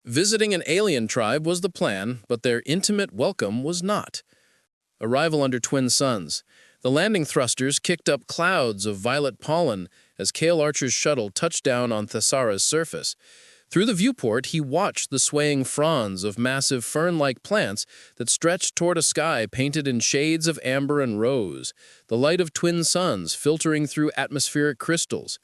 Visiting an alien tribe was the plan, but their intimate welcome was not. Arrival under twin suns. The landing thrusters kicked up clouds of violet pollen as Cale Archer's shuttle touched down on Thessara's surface. Through the viewport, he watched the swaying fronds of massive fern-like plants that stretched toward a sky painted in shades of amber and rose, the light of twin suns filtering through atmospheric crystals.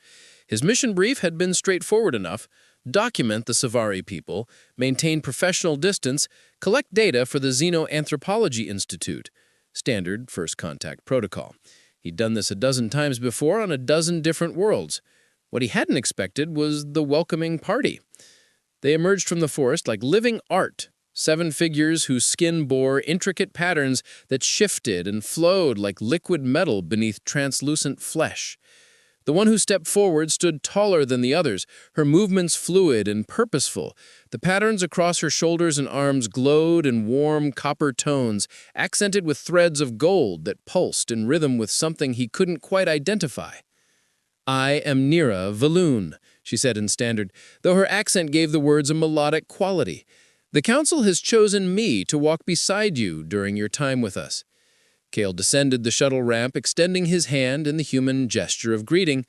His mission brief had been straightforward enough: document the Savari people, maintain professional distance, collect data for the Xenoanthropology Institute. Standard first contact protocol. He'd done this a dozen times before on a dozen different worlds. What he hadn't expected was the welcoming party. They emerged from the forest like living art, 7 figures whose skin bore intricate patterns that shifted and flowed like liquid metal beneath translucent flesh. The one who stepped forward stood taller than the others, her movements fluid and purposeful. The patterns across her shoulders and arms glowed in warm copper tones, accented with threads of gold that pulsed in rhythm with something he couldn't quite identify. "I am Nira Valoon," she said in Standard, though her accent gave the words a melodic quality. "The Council has chosen me to walk beside you during your time with us." Cale descended the shuttle ramp, extending his hand in the human gesture of greeting.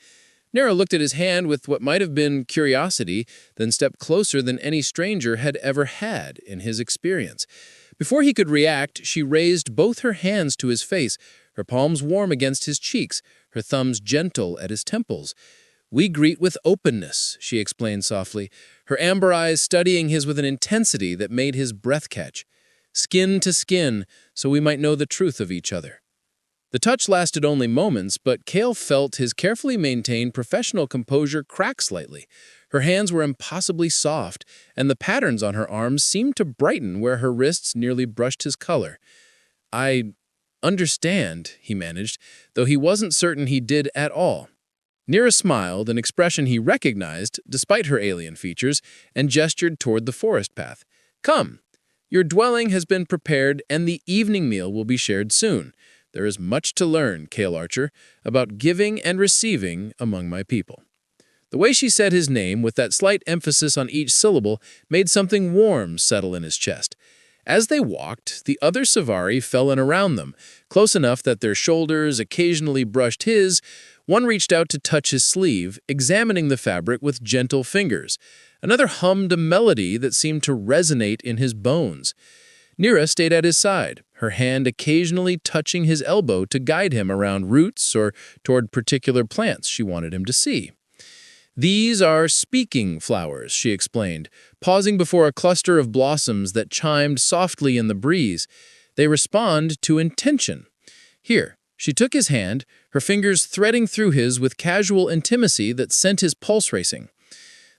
Nira looked at his hand with what might have been curiosity, then stepped closer than any stranger had ever had in his experience. Before he could react, she raised both her hands to his face, her palms warm against his cheeks, her thumbs gentle at his temples. "We greet with openness," she explained softly, her amber eyes studying his with an intensity that made his breath catch. "Skin to skin, so we might know the truth of each other." The touch lasted only moments, but Cale felt his carefully maintained professional composure crack slightly. Her hands were impossibly soft, and the patterns on her arms seemed to brighten where her wrists nearly brushed his color. "I understand," he managed, though he wasn't certain he did at all. Nira smiled, an expression he recognized, despite her alien features, and gestured toward the forest path. "Come. Your dwelling has been prepared, and the evening meal will be shared soon. There is much to learn, Cale Archer, about giving and receiving among my people." The way she said his name, with that slight emphasis on each syllable, made something warm settle in his chest. As they walked, the other Savari fell in around them, close enough that their shoulders occasionally brushed his. One reached out to touch his sleeve, examining the fabric with gentle fingers. Another hummed a melody that seemed to resonate in his bones. Nira stayed at his side, her hand occasionally touching his elbow to guide him around roots or toward particular plants she wanted him to see. "These are speaking flowers," she explained, pausing before a cluster of blossoms that chimed softly in the breeze. "They respond to intention. Here." She took his hand, her fingers threading through his with casual intimacy that sent his pulse racing.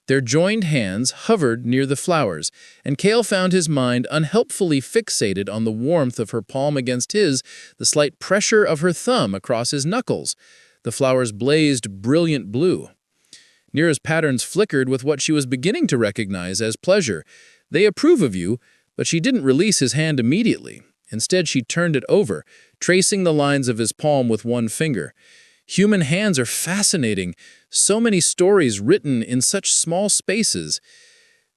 Their joined hands hovered near the flowers, and Cale found his mind unhelpfully fixated on the warmth of her palm against his, the slight pressure of her thumb across his knuckles. The flowers blazed brilliant blue. Nira's patterns flickered with what she was beginning to recognize as pleasure. "They approve of you," but she didn't release his hand immediately. Instead, she turned it over, tracing the lines of his palm with one finger. Human hands are fascinating. So many stories written in such small spaces.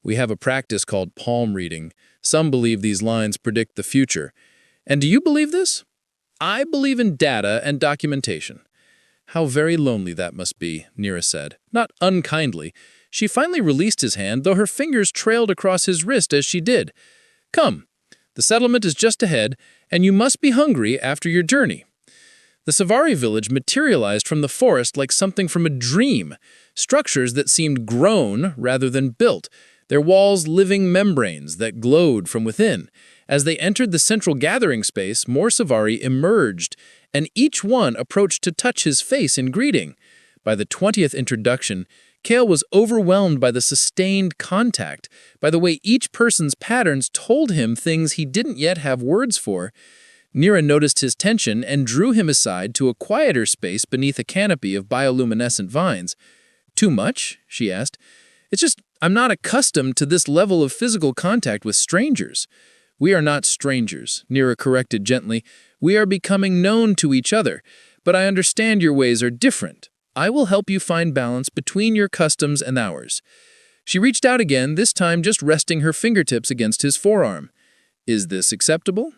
"We have a practice called palm reading. Some believe these lines predict the future. And do you believe this?" "I believe in data and documentation." "How very lonely that must be," Nira said, not unkindly. She finally released his hand, though her fingers trailed across his wrist as she did. "Come. The settlement is just ahead, and you must be hungry after your journey." The Savari village materialized from the forest like something from a dream, structures that seemed grown rather than built, their walls living membranes that glowed from within. As they entered the central gathering space, more Savari emerged, and each one approached to touch his face in greeting. By the 20th introduction, Cale was overwhelmed by the sustained contact, by the way each person's patterns told him things he didn't yet have words for. Nira noticed his tension and drew him aside to a quieter space beneath a canopy of bioluminescent vines. "Too much?" she asked. "It's just, I'm not accustomed to this level of physical contact with strangers." "We are not strangers," Nira corrected gently. "We are becoming known to each other, but I understand your ways are different. I will help you find balance between your customs and ours." She reached out again, this time just resting her fingertips against his forearm. Is this acceptable?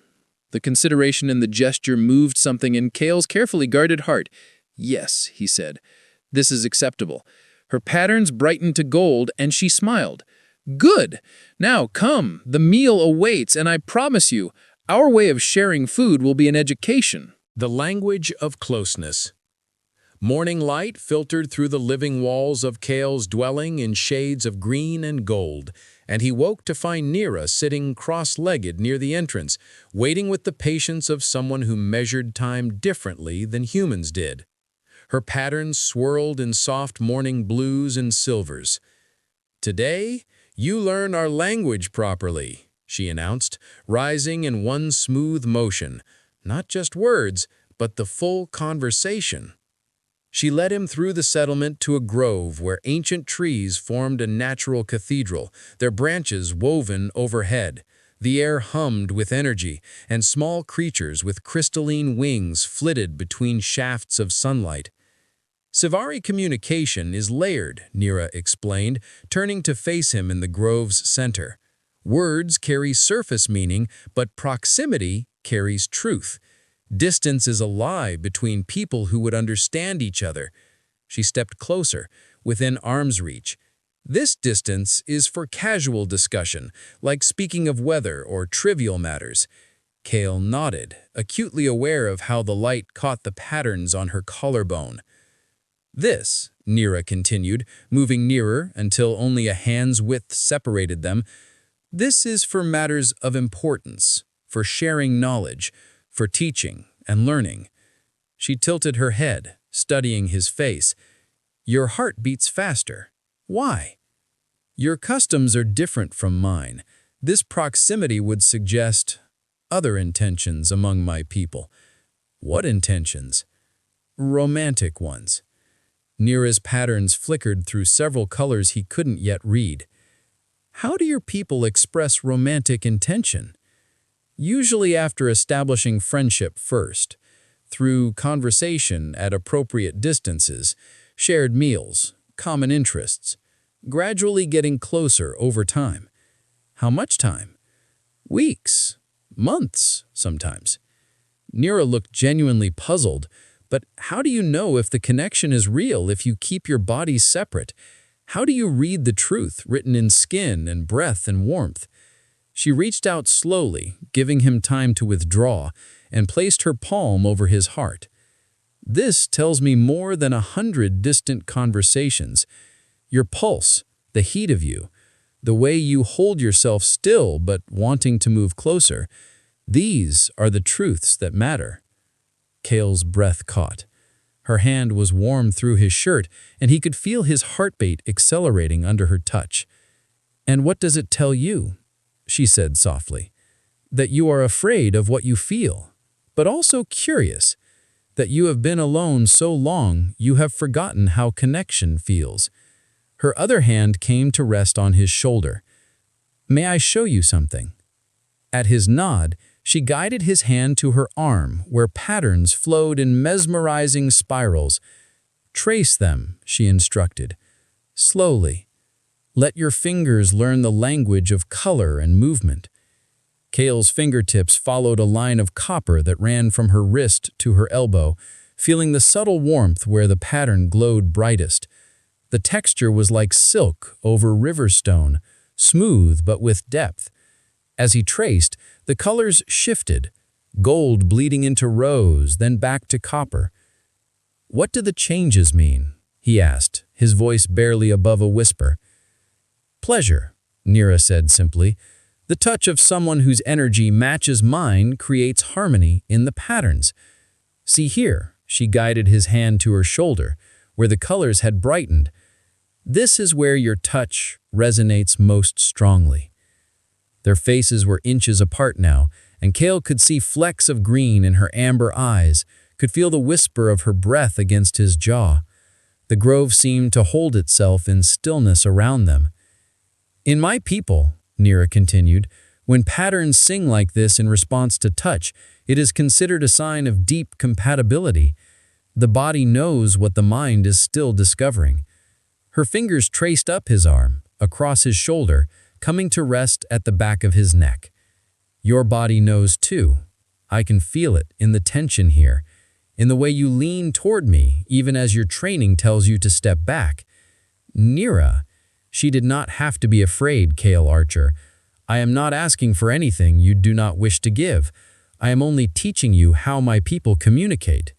The consideration in the gesture moved something in Kale's carefully guarded heart. Yes, he said. This is acceptable. Her patterns brightened to gold, and she smiled. Good! Now come, the meal awaits, and I promise you, our way of sharing food will be an education. The language of closeness. Morning light filtered through the living walls of Kale's dwelling in shades of green and gold, and he woke to find Neera sitting cross-legged near the entrance, waiting with the patience of someone who measured time differently than humans did. Her patterns swirled in soft morning blues and silvers. "Today, you learn our language properly," she announced, rising in one smooth motion. Not just words, but the full conversation. She led him through the settlement to a grove where ancient trees formed a natural cathedral, their branches woven overhead. The air hummed with energy, and small creatures with crystalline wings flitted between shafts of sunlight. Sivari communication is layered, Neera explained, turning to face him in the grove's center. Words carry surface meaning, but proximity carries truth. Distance is a lie between people who would understand each other. She stepped closer, within arm's reach. This distance is for casual discussion, like speaking of weather or trivial matters. Kale nodded, acutely aware of how the light caught the patterns on her collarbone. This, Neera continued, moving nearer until only a hand's width separated them, this is for matters of importance, for sharing knowledge, for teaching and learning. She tilted her head, studying his face. Your heart beats faster. Why? Your customs are different from mine. This proximity would suggest other intentions among my people. What intentions? Romantic ones. Neera's patterns flickered through several colors he couldn't yet read. How do your people express romantic intention? Usually after establishing friendship first, through conversation at appropriate distances, shared meals, common interests, gradually getting closer over time. How much time? Weeks, months, sometimes. Neera looked genuinely puzzled, but how do you know if the connection is real if you keep your bodies separate? How do you read the truth written in skin and breath and warmth? She reached out slowly, giving him time to withdraw, and placed her palm over his heart. This tells me more than 100 distant conversations. Your pulse, the heat of you, the way you hold yourself still but wanting to move closer, these are the truths that matter. Kale's breath caught. Her hand was warm through his shirt, and he could feel his heartbeat accelerating under her touch. "And what does it tell you?" she said softly. "That you are afraid of what you feel, but also curious. That you have been alone so long you have forgotten how connection feels." Her other hand came to rest on his shoulder. "May I show you something?" At his nod, she guided his hand to her arm, where patterns flowed in mesmerizing spirals. "Trace them," she instructed. "Slowly. Let your fingers learn the language of color and movement." Kale's fingertips followed a line of copper that ran from her wrist to her elbow, feeling the subtle warmth where the pattern glowed brightest. The texture was like silk over river stone, smooth but with depth. As he traced, the colors shifted, gold bleeding into rose, then back to copper. "What do the changes mean?" he asked, his voice barely above a whisper. "Pleasure," Neera said simply. "The touch of someone whose energy matches mine creates harmony in the patterns. See here," she guided his hand to her shoulder, where the colors had brightened. "This is where your touch resonates most strongly." Their faces were inches apart now, and Kale could see flecks of green in her amber eyes, could feel the whisper of her breath against his jaw. The grove seemed to hold itself in stillness around them. "In my people," Neera continued, "when patterns sing like this in response to touch, it is considered a sign of deep compatibility. The body knows what the mind is still discovering." Her fingers traced up his arm, across his shoulder, coming to rest at the back of his neck. Your body knows too. I can feel it in the tension here, in the way you lean toward me, even as your training tells you to step back. Nira, she did not have to be afraid, Kale Archer. I am not asking for anything you do not wish to give. I am only teaching you how my people communicate.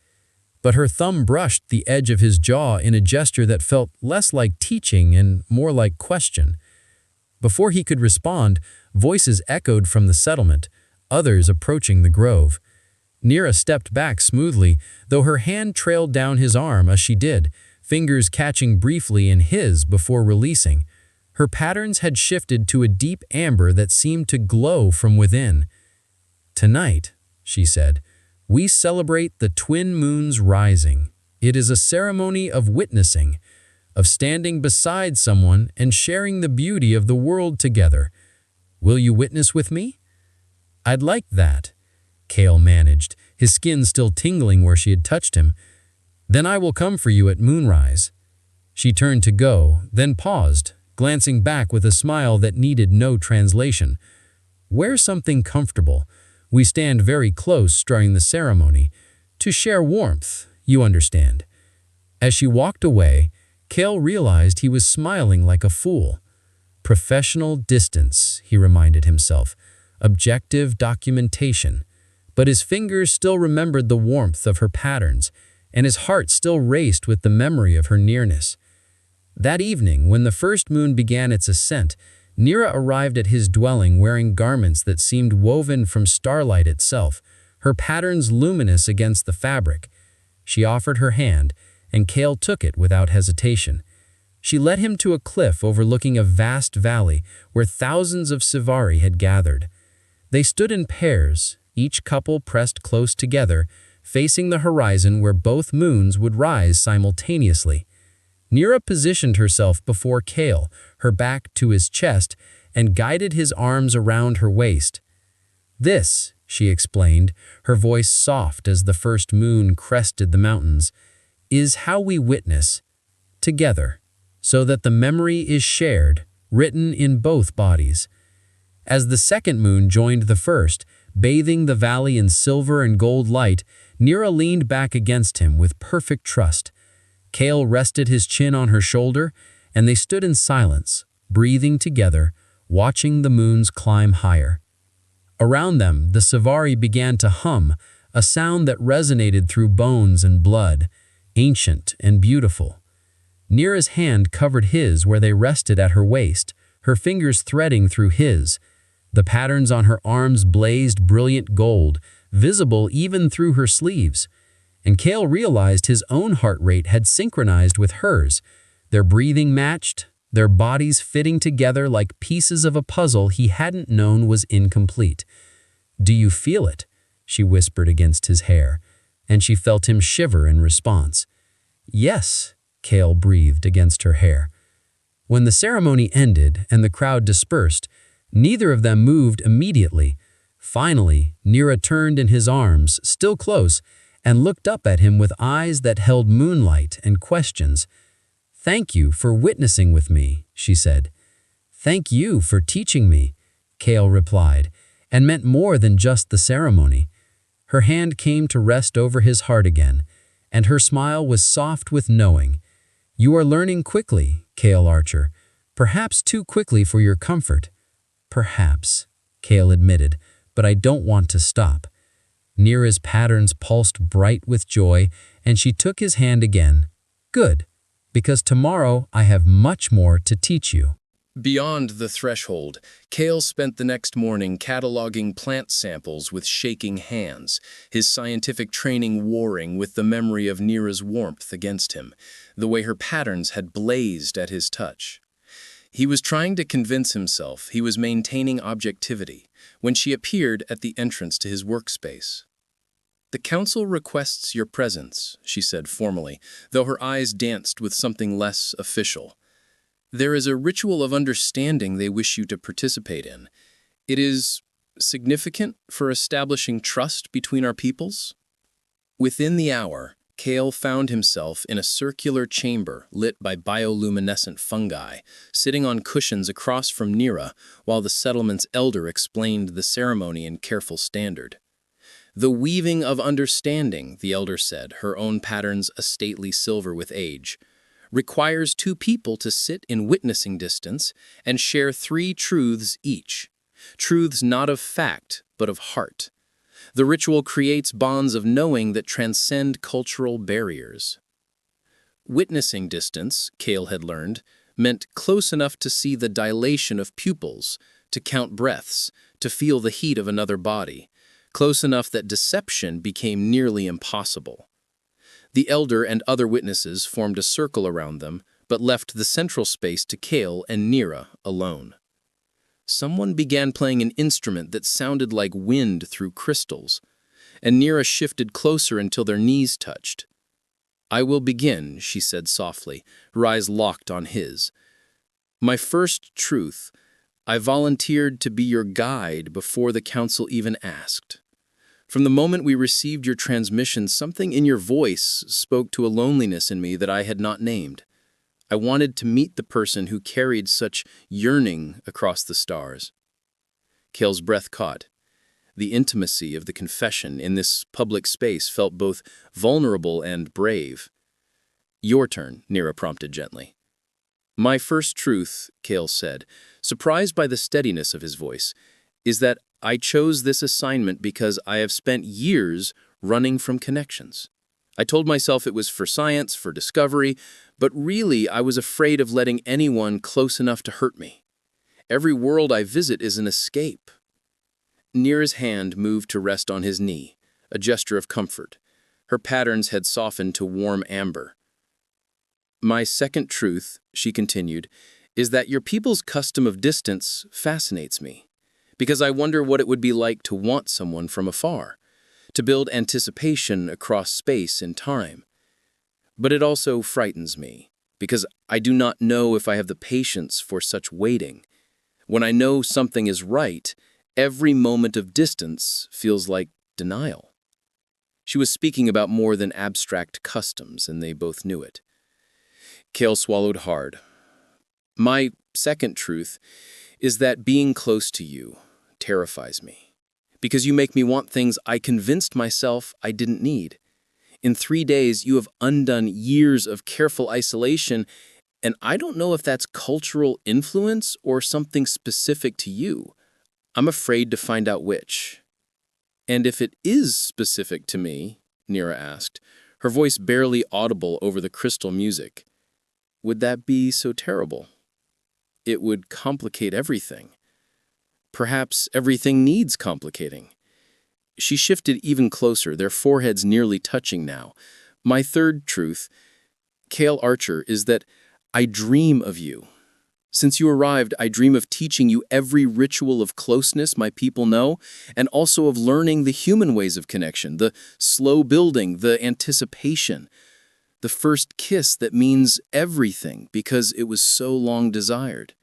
But her thumb brushed the edge of his jaw in a gesture that felt less like teaching and more like question. Before he could respond, voices echoed from the settlement, others approaching the grove. Nira stepped back smoothly, though her hand trailed down his arm as she did, fingers catching briefly in his before releasing. Her patterns had shifted to a deep amber that seemed to glow from within. Tonight, she said, we celebrate the twin moons rising. It is a ceremony of witnessing, of standing beside someone and sharing the beauty of the world together. Will you witness with me? I'd like that, Kale managed, his skin still tingling where she had touched him. Then I will come for you at moonrise. She turned to go, then paused, glancing back with a smile that needed no translation. Wear something comfortable. We stand very close during the ceremony, to share warmth, you understand. As she walked away, Kale realized he was smiling like a fool. Professional distance, he reminded himself, objective documentation. But his fingers still remembered the warmth of her patterns, and his heart still raced with the memory of her nearness. That evening, when the first moon began its ascent, Nira arrived at his dwelling wearing garments that seemed woven from starlight itself, her patterns luminous against the fabric. She offered her hand, and Kale took it without hesitation. She led him to a cliff overlooking a vast valley where thousands of Sivari had gathered. They stood in pairs, each couple pressed close together, facing the horizon where both moons would rise simultaneously. Nira positioned herself before Kale, her back to his chest, and guided his arms around her waist. This, she explained, her voice soft as the first moon crested the mountains, is how we witness, together, so that the memory is shared, written in both bodies. As the second moon joined the first, bathing the valley in silver and gold light, Nira leaned back against him with perfect trust. Kale rested his chin on her shoulder, and they stood in silence, breathing together, watching the moons climb higher. Around them, the Sivari began to hum, a sound that resonated through bones and blood, ancient and beautiful. Nira's hand covered his where they rested at her waist, her fingers threading through his. The patterns on her arms blazed brilliant gold, visible even through her sleeves. And Kale realized his own heart rate had synchronized with hers. Their breathing matched, their bodies fitting together like pieces of a puzzle he hadn't known was incomplete. "Do you feel it?" she whispered against his hair, and she felt him shiver in response. "Yes," Kale breathed against her hair. When the ceremony ended and the crowd dispersed, neither of them moved immediately. Finally, Nira turned in his arms, still close, and looked up at him with eyes that held moonlight and questions. "Thank you for witnessing with me," she said. "Thank you for teaching me," Kale replied, and meant more than just the ceremony. Her hand came to rest over his heart again, and her smile was soft with knowing. "You are learning quickly, Kale Archer, perhaps too quickly for your comfort." "Perhaps," Kale admitted, "but I don't want to stop." Nira's patterns pulsed bright with joy, and she took his hand again. "Good, because tomorrow I have much more to teach you." Beyond the threshold, Kale spent the next morning cataloging plant samples with shaking hands, his scientific training warring with the memory of Nira's warmth against him, the way her patterns had blazed at his touch. He was trying to convince himself he was maintaining objectivity when she appeared at the entrance to his workspace. "The council requests your presence," she said formally, though her eyes danced with something less official. "There is a ritual of understanding they wish you to participate in. It is significant for establishing trust between our peoples." Within the hour, Kale found himself in a circular chamber lit by bioluminescent fungi, sitting on cushions across from Nira while the settlement's elder explained the ceremony in careful standard. "The weaving of understanding," the elder said, her own patterns a stately silver with age, "requires two people to sit in witnessing distance and share three truths each. Truths not of fact, but of heart. The ritual creates bonds of knowing that transcend cultural barriers." Witnessing distance, Kale had learned, meant close enough to see the dilation of pupils, to count breaths, to feel the heat of another body, close enough that deception became nearly impossible. The elder and other witnesses formed a circle around them, but left the central space to Kale and Nira alone. Someone began playing an instrument that sounded like wind through crystals, and Nira shifted closer until their knees touched. "I will begin," she said softly, her eyes locked on his. "My first truth, I volunteered to be your guide before the council even asked. From the moment we received your transmission, something in your voice spoke to a loneliness in me that I had not named. I wanted to meet the person who carried such yearning across the stars." Kale's breath caught. The intimacy of the confession in this public space felt both vulnerable and brave. "Your turn," Nira prompted gently. "My first truth," Kale said, surprised by the steadiness of his voice, "is that I chose this assignment because I have spent years running from connections. I told myself it was for science, for discovery, but really I was afraid of letting anyone close enough to hurt me. Every world I visit is an escape." Nira's hand moved to rest on his knee, a gesture of comfort. Her patterns had softened to warm amber. "My second truth," she continued, "is that your people's custom of distance fascinates me, because I wonder what it would be like to want someone from afar, to build anticipation across space and time. But it also frightens me, because I do not know if I have the patience for such waiting. When I know something is right, every moment of distance feels like denial." She was speaking about more than abstract customs, and they both knew it. Kale swallowed hard. "My second truth is that being close to you terrifies me, because you make me want things I convinced myself I didn't need. In 3 days, you have undone years of careful isolation, and I don't know if that's cultural influence or something specific to you. I'm afraid to find out which." "And if it is specific to me," Nira asked, her voice barely audible over the crystal music, "would that be so terrible? It would complicate everything. Perhaps everything needs complicating." She shifted even closer, their foreheads nearly touching now. "My third truth, Kale Archer, is that I dream of you. Since you arrived, I dream of teaching you every ritual of closeness my people know, and also of learning the human ways of connection, the slow building, the anticipation, the first kiss that means everything because it was so long desired.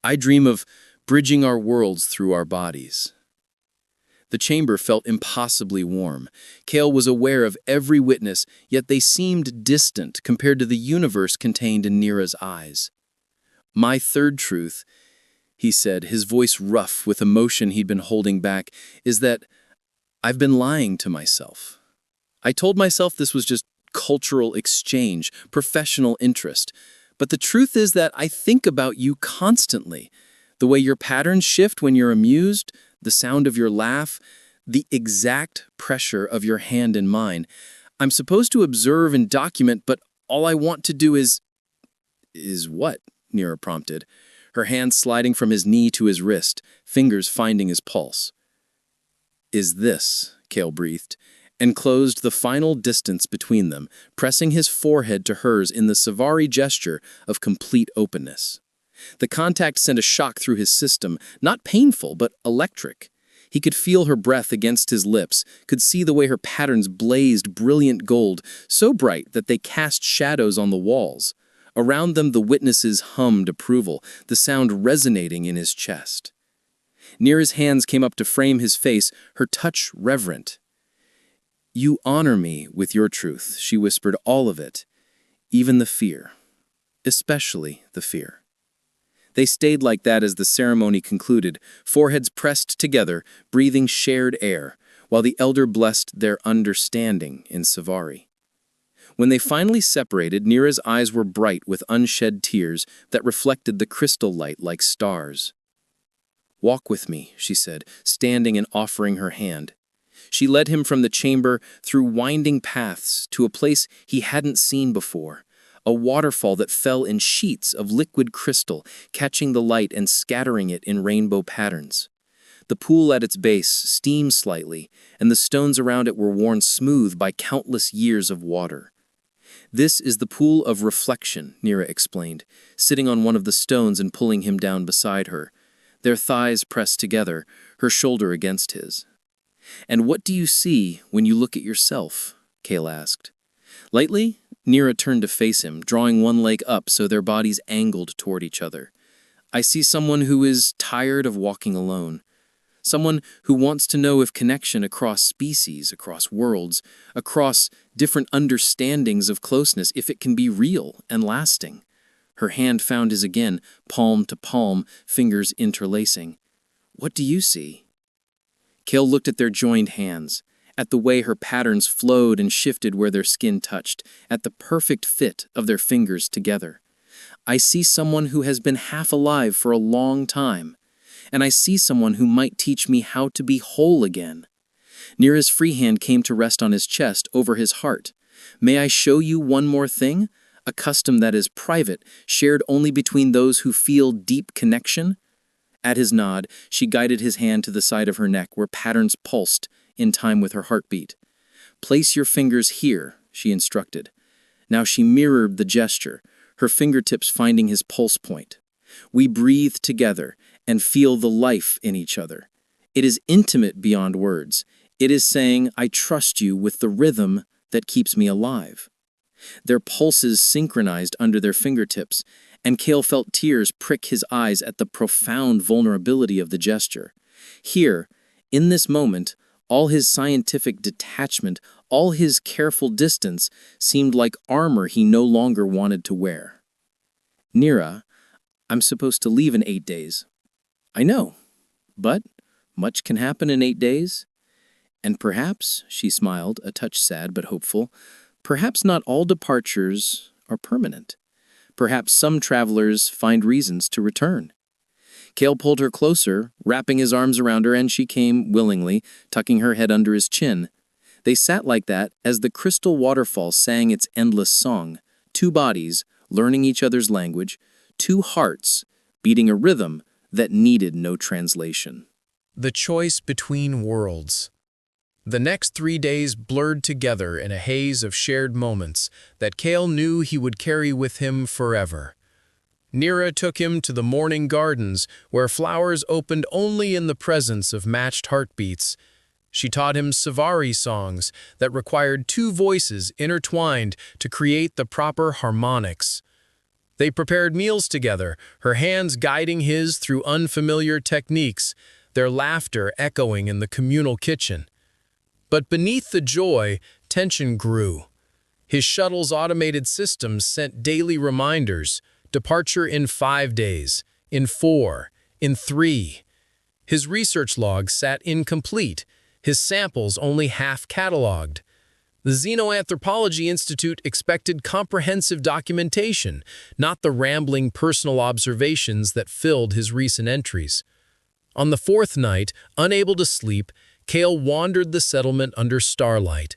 I dream of bridging our worlds through our bodies." The chamber felt impossibly warm. Kale was aware of every witness, yet they seemed distant compared to the universe contained in Nira's eyes. "My third truth," he said, his voice rough with emotion he'd been holding back, "is that I've been lying to myself. I told myself this was just cultural exchange, professional interest. But the truth is that I think about you constantly. The way your patterns shift when you're amused, the sound of your laugh, the exact pressure of your hand in mine. I'm supposed to observe and document, but all I want to do is..." "Is what?" Nira prompted, her hand sliding from his knee to his wrist, fingers finding his pulse. "Is this," Kale breathed, and closed the final distance between them, pressing his forehead to hers in the Savari gesture of complete openness. The contact sent a shock through his system, not painful, but electric. He could feel her breath against his lips, could see the way her patterns blazed brilliant gold, so bright that they cast shadows on the walls. Around them, the witnesses hummed approval, the sound resonating in his chest. Nira's hands came up to frame his face, her touch reverent. You honor me with your truth, she whispered, all of it, even the fear, especially the fear. They stayed like that as the ceremony concluded, foreheads pressed together, breathing shared air, while the elder blessed their understanding in Savari. When they finally separated, Nira's eyes were bright with unshed tears that reflected the crystal light like stars. Walk with me, she said, standing and offering her hand. She led him from the chamber through winding paths to a place he hadn't seen before, a waterfall that fell in sheets of liquid crystal, catching the light and scattering it in rainbow patterns. The pool at its base steamed slightly, and the stones around it were worn smooth by countless years of water. This is the pool of reflection, Nira explained, sitting on one of the stones and pulling him down beside her, their thighs pressed together, her shoulder against his. And what do you see when you look at yourself? Kale asked. Lightly, Nira turned to face him, drawing one leg up so their bodies angled toward each other. I see someone who is tired of walking alone. Someone who wants to know if connection across species, across worlds, across different understandings of closeness, if it can be real and lasting. Her hand found his again, palm to palm, fingers interlacing. What do you see? Kale looked at their joined hands, at the way her patterns flowed and shifted where their skin touched, at the perfect fit of their fingers together. I see someone who has been half alive for a long time, and I see someone who might teach me how to be whole again. Nira's free hand came to rest on his chest over his heart. May I show you one more thing? A custom that is private, shared only between those who feel deep connection? At his nod, she guided his hand to the side of her neck where patterns pulsed in time with her heartbeat. Place your fingers here, she instructed. Now she mirrored the gesture, her fingertips finding his pulse point. We breathe together and feel the life in each other. It is intimate beyond words. It is saying, I trust you with the rhythm that keeps me alive. Their pulses synchronized under their fingertips, and Kale felt tears prick his eyes at the profound vulnerability of the gesture. Here, in this moment, all his scientific detachment, all his careful distance, seemed like armor he no longer wanted to wear. Nira, I'm supposed to leave in 8 days. I know, but much can happen in 8 days. And perhaps, she smiled, a touch sad but hopeful, perhaps not all departures are permanent. Perhaps some travelers find reasons to return. Kale pulled her closer, wrapping his arms around her, and she came willingly, tucking her head under his chin. They sat like that as the crystal waterfall sang its endless song, two bodies learning each other's language, two hearts beating a rhythm that needed no translation. The choice between worlds. The next 3 days blurred together in a haze of shared moments that Kale knew he would carry with him forever. Nira took him to the morning gardens where flowers opened only in the presence of matched heartbeats. She taught him Savari songs that required two voices intertwined to create the proper harmonics. They prepared meals together, her hands guiding his through unfamiliar techniques, their laughter echoing in the communal kitchen. But beneath the joy, tension grew. His shuttle's automated systems sent daily reminders, departure in 5 days, in 4, in 3. His research log sat incomplete, his samples only half-cataloged. The Xenoanthropology Institute expected comprehensive documentation, not the rambling personal observations that filled his recent entries. On the 4th night, unable to sleep, Kale wandered the settlement under starlight.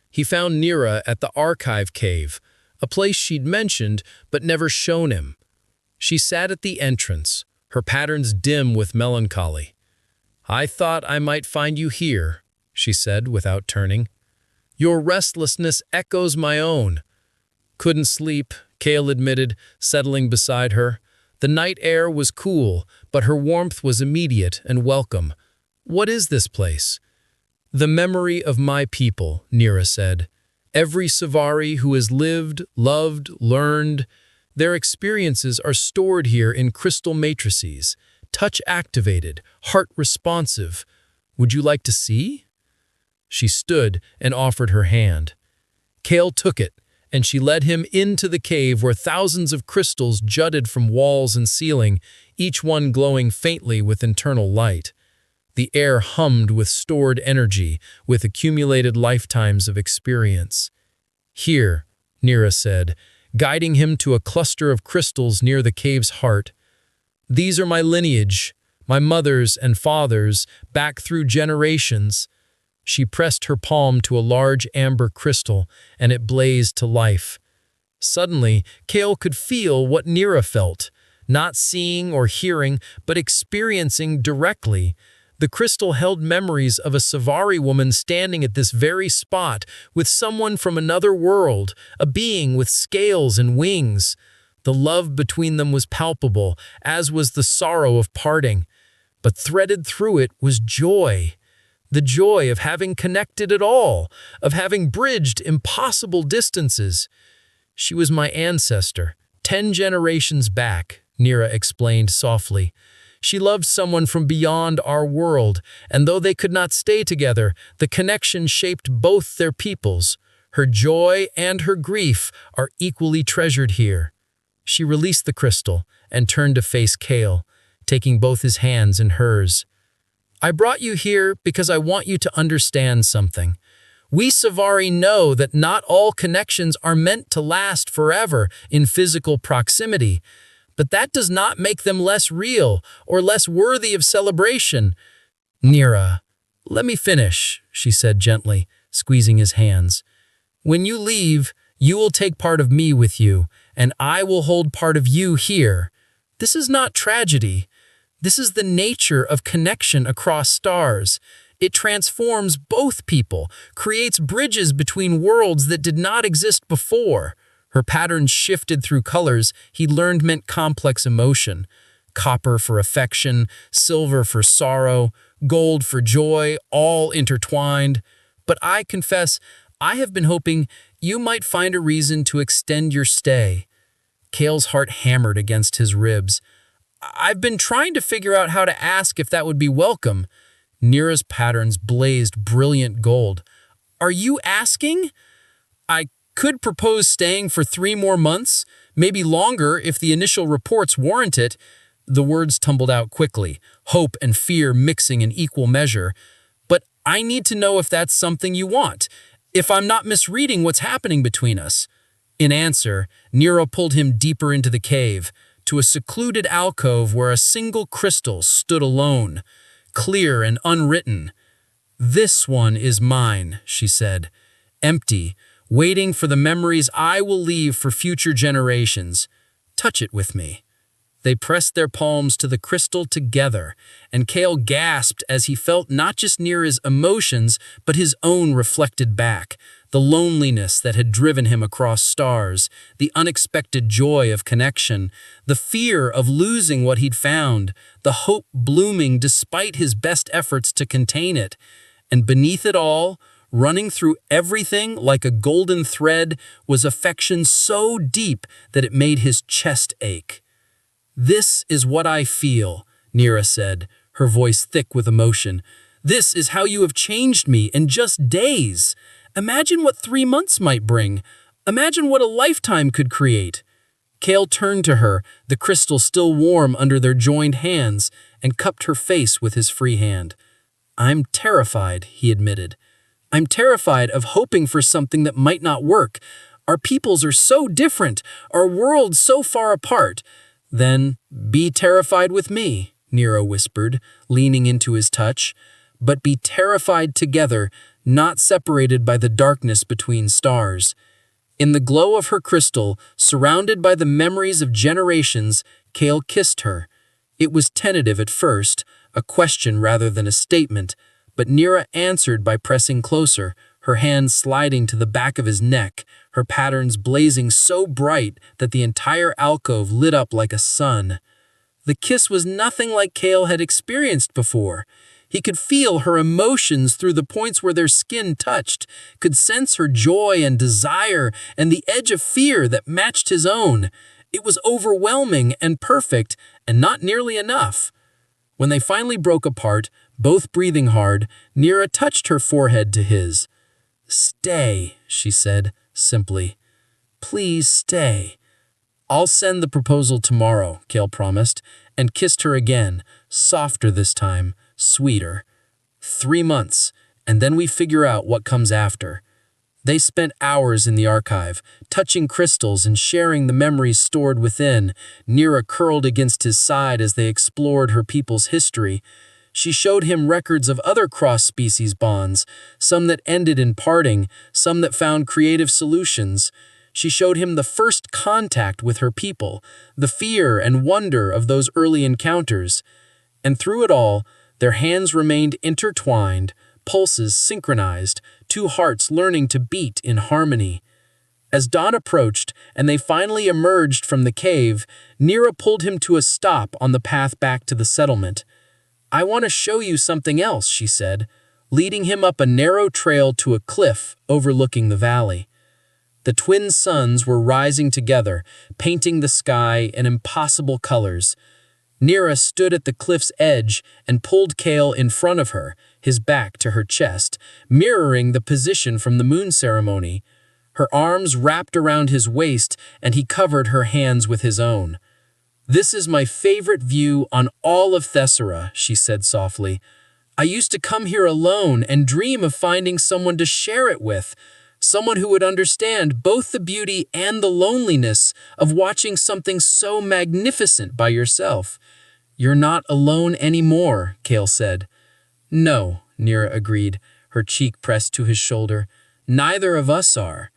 He found Nira at the archive cave, a place she'd mentioned but never shown him. She sat at the entrance, her patterns dim with melancholy. I thought I might find you here, she said without turning. Your restlessness echoes my own. Couldn't sleep, Kale admitted, settling beside her. The night air was cool, but her warmth was immediate and welcome. What is this place? The memory of my people, Nira said. Every Savari who has lived, loved, learned, their experiences are stored here in crystal matrices, touch-activated, heart-responsive. Would you like to see? She stood and offered her hand. Kale took it, and she led him into the cave where thousands of crystals jutted from walls and ceiling, each one glowing faintly with internal light. The air hummed with stored energy, with accumulated lifetimes of experience. "Here," Nira said, guiding him to a cluster of crystals near the cave's heart. "These are my lineage, my mother's and father's, back through generations." She pressed her palm to a large amber crystal, and it blazed to life. Suddenly, Kale could feel what Nira felt, not seeing or hearing, but experiencing directly. The crystal held memories of a Savari woman standing at this very spot with someone from another world, a being with scales and wings. The love between them was palpable, as was the sorrow of parting. But threaded through it was joy. The joy of having connected at all, of having bridged impossible distances. "She was my ancestor, 10 generations back," Nira explained softly. "She loved someone from beyond our world, and though they could not stay together, the connection shaped both their peoples. Her joy and her grief are equally treasured here." She released the crystal and turned to face Kale, taking both his hands in hers. "I brought you here because I want you to understand something. We Savari know that not all connections are meant to last forever in physical proximity, but that does not make them less real or less worthy of celebration." "Nira, let me finish," she said gently, squeezing his hands. "When you leave, you will take part of me with you, and I will hold part of you here. This is not tragedy. This is the nature of connection across stars. It transforms both people, creates bridges between worlds that did not exist before." Her patterns shifted through colors he learned meant complex emotion. Copper for affection, silver for sorrow, gold for joy, all intertwined. "But I confess, I have been hoping you might find a reason to extend your stay." Kale's heart hammered against his ribs. "I've been trying to figure out how to ask if that would be welcome." Nira's patterns blazed brilliant gold. "Are you asking?" "I could propose staying for 3 more months, maybe longer if the initial reports warrant it." The words tumbled out quickly, hope and fear mixing in equal measure. "But I need to know if that's something you want, if I'm not misreading what's happening between us." In answer, Nira pulled him deeper into the cave, to a secluded alcove where a single crystal stood alone, clear and unwritten. "This one is mine," she said, "empty, waiting for the memories I will leave for future generations. Touch it with me." They pressed their palms to the crystal together, and Kale gasped as he felt not just Nira's emotions, but his own reflected back. The loneliness that had driven him across stars, the unexpected joy of connection, the fear of losing what he'd found, the hope blooming despite his best efforts to contain it. And beneath it all, running through everything like a golden thread, was affection so deep that it made his chest ache. "This is what I feel," Nira said, her voice thick with emotion. "This is how you have changed me in just days. Imagine what 3 months might bring. Imagine what a lifetime could create." Kale turned to her, the crystal still warm under their joined hands, and cupped her face with his free hand. "I'm terrified," he admitted. "I'm terrified of hoping for something that might not work. Our peoples are so different, our worlds so far apart." "Then be terrified with me," Nira whispered, leaning into his touch. "But be terrified together, not separated by the darkness between stars." In the glow of her crystal, surrounded by the memories of generations, Kale kissed her. It was tentative at first, a question rather than a statement, but Nira answered by pressing closer, her hand sliding to the back of his neck, her patterns blazing so bright that the entire alcove lit up like a sun. The kiss was nothing like Kale had experienced before. He could feel her emotions through the points where their skin touched, could sense her joy and desire and the edge of fear that matched his own. It was overwhelming and perfect, and not nearly enough. When they finally broke apart, both breathing hard, Nira touched her forehead to his. "Stay," she said, simply. "Please stay." "I'll send the proposal tomorrow," Kale promised, and kissed her again, softer this time, sweeter. 3 months, and then we figure out what comes after. They spent hours in the archive, touching crystals and sharing the memories stored within. Nira curled against his side as they explored her people's history. She showed him records of other cross-species bonds, some that ended in parting, some that found creative solutions. She showed him the first contact with her people, the fear and wonder of those early encounters. And through it all, their hands remained intertwined, pulses synchronized, two hearts learning to beat in harmony. As dawn approached and they finally emerged from the cave, Nira pulled him to a stop on the path back to the settlement. "I want to show you something else," she said, leading him up a narrow trail to a cliff overlooking the valley. The twin suns were rising together, painting the sky in impossible colors. Nira stood at the cliff's edge and pulled Kale in front of her, his back to her chest, mirroring the position from the moon ceremony. Her arms wrapped around his waist, and he covered her hands with his own. "This is my favorite view on all of Thessera," she said softly. "I used to come here alone and dream of finding someone to share it with, someone who would understand both the beauty and the loneliness of watching something so magnificent by yourself." "You're not alone anymore," Kale said. "No," Nira agreed, her cheek pressed to his shoulder. "Neither of us are."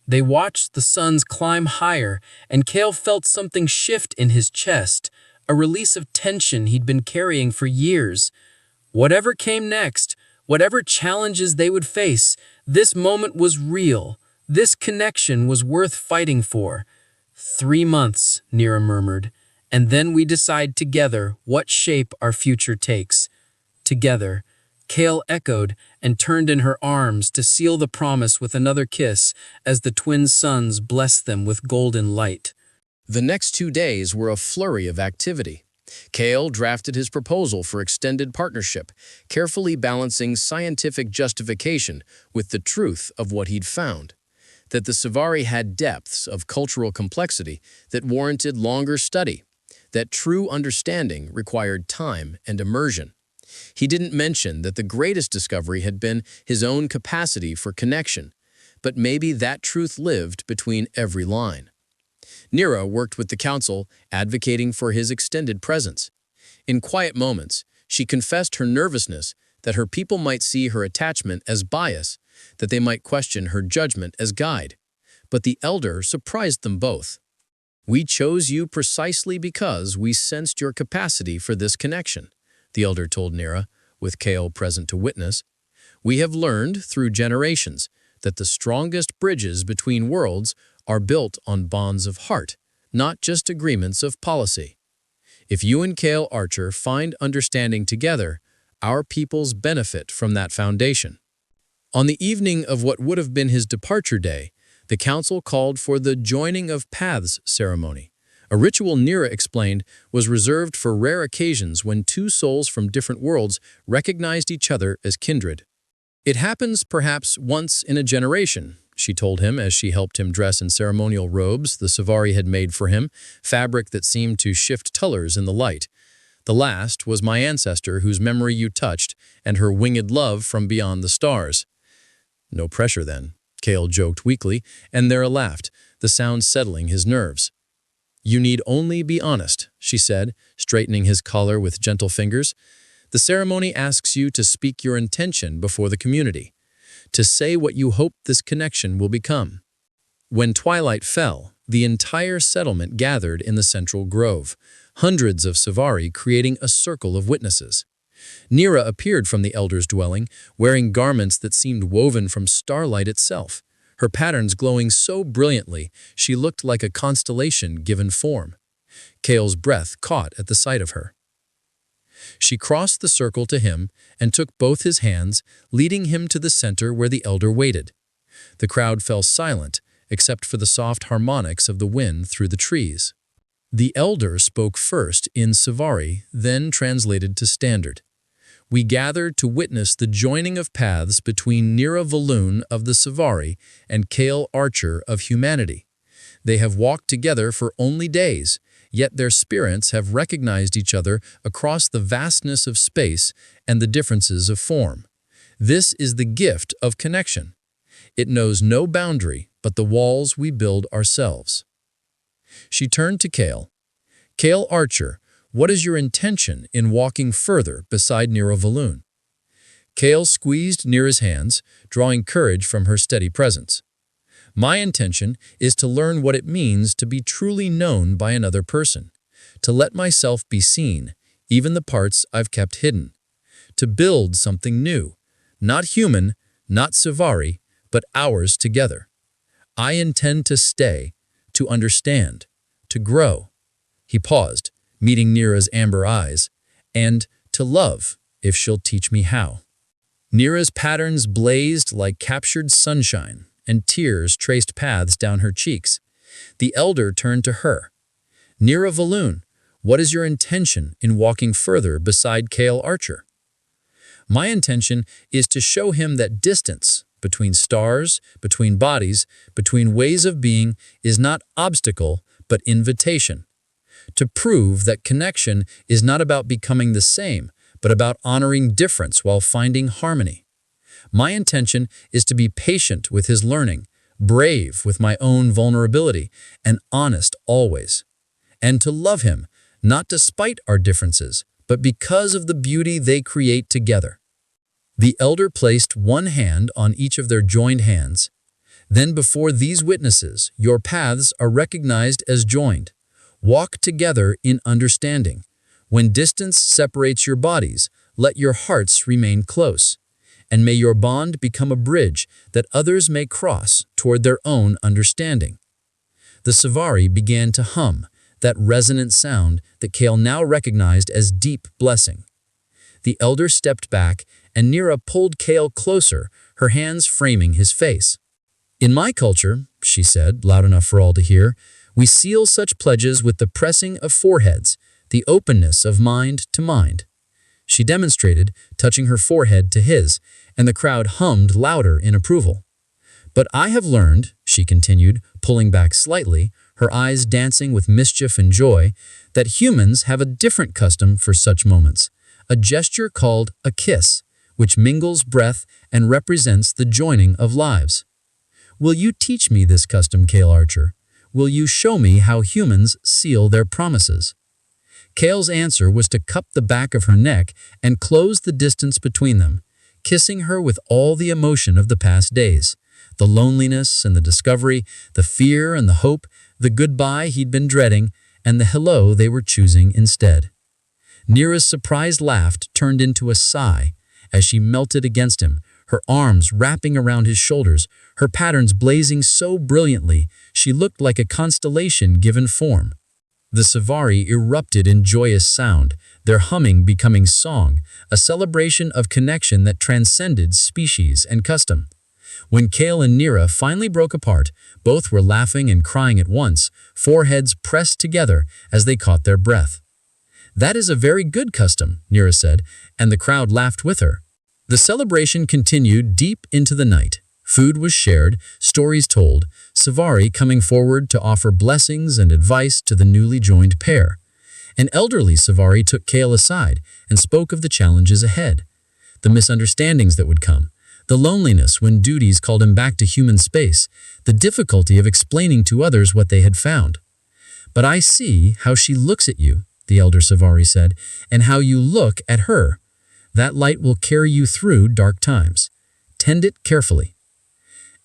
They watched the suns climb higher, and Kale felt something shift in his chest, a release of tension he'd been carrying for years. Whatever came next, whatever challenges they would face, this moment was real. This connection was worth fighting for. 3 months, Nira murmured, and then we decide together what shape our future takes. Together, Kale echoed and turned in her arms to seal the promise with another kiss as the twin suns blessed them with golden light. The next 2 days were a flurry of activity. Kale drafted his proposal for extended partnership, carefully balancing scientific justification with the truth of what he'd found. That the Savari had depths of cultural complexity that warranted longer study. That true understanding required time and immersion. He didn't mention that the greatest discovery had been his own capacity for connection, but maybe that truth lived between every line. Nira worked with the council, advocating for his extended presence. In quiet moments, she confessed her nervousness that her people might see her attachment as bias, that they might question her judgment as guide. But the elder surprised them both. "We chose you precisely because we sensed your capacity for this connection," the elder told Nira, with Kale present to witness. "We have learned through generations that the strongest bridges between worlds are built on bonds of heart, not just agreements of policy. If you and Kale Archer find understanding together, our peoples benefit from that foundation." On the evening of what would have been his departure day, the council called for the Joining of Paths ceremony. A ritual Nira explained was reserved for rare occasions when two souls from different worlds recognized each other as kindred. "It happens perhaps once in a generation," she told him as she helped him dress in ceremonial robes the Savari had made for him, fabric that seemed to shift colors in the light. "The last was my ancestor whose memory you touched and her winged love from beyond the stars." "No pressure then," Kale joked weakly, and Nira laughed, the sound settling his nerves. "You need only be honest," she said, straightening his collar with gentle fingers. "The ceremony asks you to speak your intention before the community, to say what you hope this connection will become." When twilight fell, the entire settlement gathered in the central grove, hundreds of Savari creating a circle of witnesses. Nira appeared from the elder's dwelling, wearing garments that seemed woven from starlight itself, her patterns glowing so brilliantly she looked like a constellation given form. Kale's breath caught at the sight of her. She crossed the circle to him and took both his hands, leading him to the center where the elder waited. The crowd fell silent, except for the soft harmonics of the wind through the trees. The elder spoke first in Savari, then translated to Standard. We gather to witness the joining of paths between Nira Valoon of the Savari and Kale Archer of humanity. They have walked together for only days, yet their spirits have recognized each other across the vastness of space and the differences of form. This is the gift of connection. It knows no boundary but the walls we build ourselves. She turned to Kale. Kale Archer, what is your intention in walking further beside Nira Valoon? Kale squeezed Nira's hands, drawing courage from her steady presence. My intention is to learn what it means to be truly known by another person, to let myself be seen, even the parts I've kept hidden, to build something new, not human, not Savari, but ours together. I intend to stay, to understand, to grow. He paused, meeting Nira's amber eyes, and to love, if she'll teach me how. Nira's patterns blazed like captured sunshine, and tears traced paths down her cheeks. The elder turned to her. Nira Valoon, what is your intention in walking further beside Kale Archer? My intention is to show him that distance between stars, between bodies, between ways of being is not obstacle, but invitation. To prove that connection is not about becoming the same, but about honoring difference while finding harmony. My intention is to be patient with his learning, brave with my own vulnerability, and honest always. And to love him, not despite our differences, but because of the beauty they create together. The elder placed one hand on each of their joined hands. Then before these witnesses, your paths are recognized as joined. Walk together in understanding. When distance separates your bodies, let your hearts remain close. And may your bond become a bridge that others may cross toward their own understanding. The Savari began to hum, that resonant sound that Kale now recognized as deep blessing. The elder stepped back, and Nira pulled Kale closer, her hands framing his face. In my culture, she said, loud enough for all to hear, we seal such pledges with the pressing of foreheads, the openness of mind to mind. She demonstrated, touching her forehead to his, and the crowd hummed louder in approval. But I have learned, she continued, pulling back slightly, her eyes dancing with mischief and joy, that humans have a different custom for such moments, a gesture called a kiss, which mingles breath and represents the joining of lives. Will you teach me this custom, Kale Archer? Will you show me how humans seal their promises? Kale's answer was to cup the back of her neck and close the distance between them, kissing her with all the emotion of the past days, the loneliness and the discovery, the fear and the hope, the goodbye he'd been dreading, and the hello they were choosing instead. Nira's surprised laugh turned into a sigh as she melted against him, her arms wrapping around his shoulders, her patterns blazing so brilliantly she looked like a constellation given form. The Savari erupted in joyous sound, their humming becoming song, a celebration of connection that transcended species and custom. When Kale and Nira finally broke apart, both were laughing and crying at once, foreheads pressed together as they caught their breath. That is a very good custom, Nira said, and the crowd laughed with her. The celebration continued deep into the night. Food was shared, stories told, Savari coming forward to offer blessings and advice to the newly joined pair. An elderly Savari took Kale aside and spoke of the challenges ahead, the misunderstandings that would come, the loneliness when duties called him back to human space, the difficulty of explaining to others what they had found. But I see how she looks at you, the elder Savari said, and how you look at her. That light will carry you through dark times. Tend it carefully.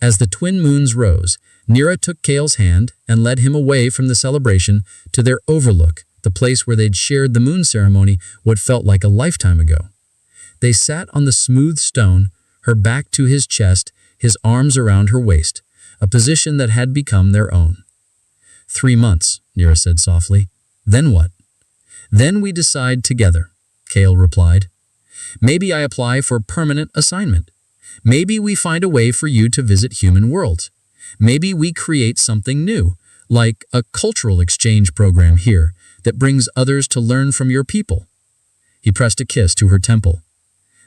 As the twin moons rose, Nira took Kale's hand and led him away from the celebration to their overlook, the place where they'd shared the moon ceremony what felt like a lifetime ago. They sat on the smooth stone, her back to his chest, his arms around her waist, a position that had become their own. 3 months, Nira said softly. Then what? Then we decide together, Kale replied. Maybe I apply for permanent assignment. Maybe we find a way for you to visit human worlds. Maybe we create something new, Like a cultural exchange program here that brings others to learn from your people. He pressed a kiss to her temple.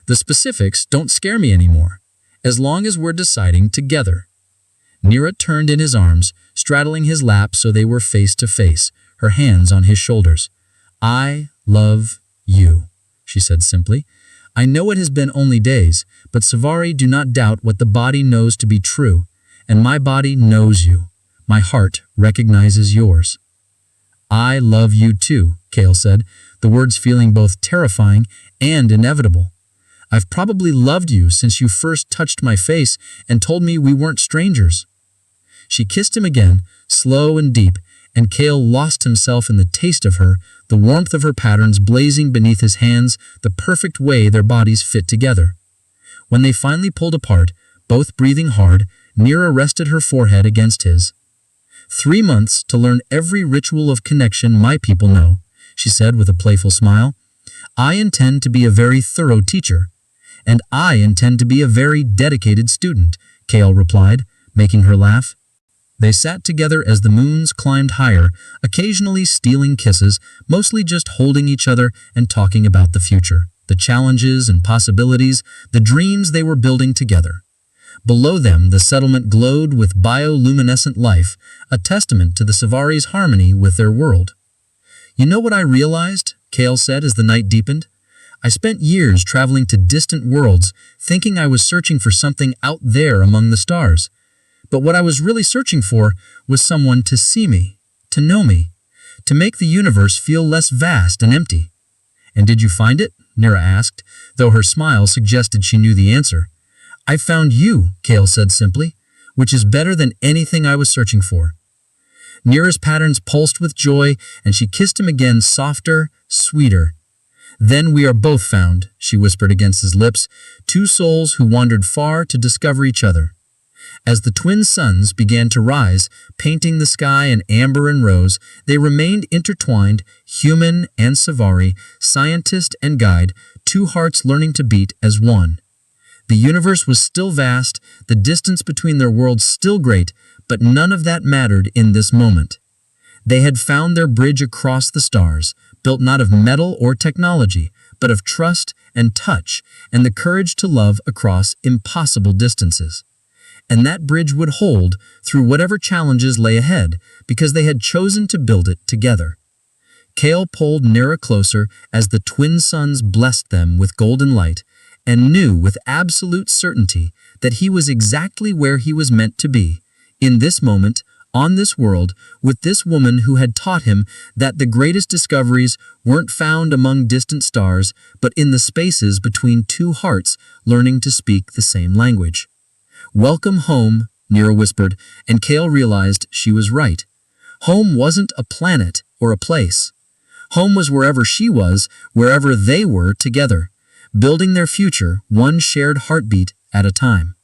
The specifics don't scare me anymore, as long as we're deciding together. Nira turned in his arms, straddling his lap so they were face to face, her hands on his shoulders. I love you, she said simply. I know it has been only days, but Savari, do not doubt what the body knows to be true, and my body knows you. My heart recognizes yours. I love you too, Kale said, the words feeling both terrifying and inevitable. I've probably loved you since you first touched my face and told me we weren't strangers. She kissed him again, slow and deep, and Kale lost himself in the taste of her, the warmth of her patterns blazing beneath his hands, the perfect way their bodies fit together. When they finally pulled apart, both breathing hard, Nira rested her forehead against his. 3 months to learn every ritual of connection my people know, she said with a playful smile. I intend to be a very thorough teacher. And I intend to be a very dedicated student, Kale replied, making her laugh. They sat together as the moons climbed higher, occasionally stealing kisses, mostly just holding each other and talking about the future, the challenges and possibilities, the dreams they were building together. Below them, the settlement glowed with bioluminescent life, a testament to the Savari's harmony with their world. You know what I realized? Kale said as the night deepened. I spent years traveling to distant worlds, thinking I was searching for something out there among the stars. But what I was really searching for was someone to see me, to know me, to make the universe feel less vast and empty. And did you find it? Nira asked, though her smile suggested she knew the answer. I found you, Kale said simply, which is better than anything I was searching for. Nira's patterns pulsed with joy, and she kissed him again, softer, sweeter. Then we are both found, she whispered against his lips, two souls who wandered far to discover each other. As the twin suns began to rise, painting the sky in amber and rose, they remained intertwined, human and Savari, scientist and guide, two hearts learning to beat as one. The universe was still vast, the distance between their worlds still great, but none of that mattered in this moment. They had found their bridge across the stars, built not of metal or technology, but of trust and touch and the courage to love across impossible distances. And that bridge would hold through whatever challenges lay ahead, because they had chosen to build it together. Kale pulled Nira closer as the twin suns blessed them with golden light, and knew with absolute certainty that he was exactly where he was meant to be, in this moment, on this world, with this woman who had taught him that the greatest discoveries weren't found among distant stars, but in the spaces between two hearts learning to speak the same language. Welcome home, Nira whispered, and Kale realized she was right. Home wasn't a planet or a place. Home was wherever she was, wherever they were together, building their future one shared heartbeat at a time.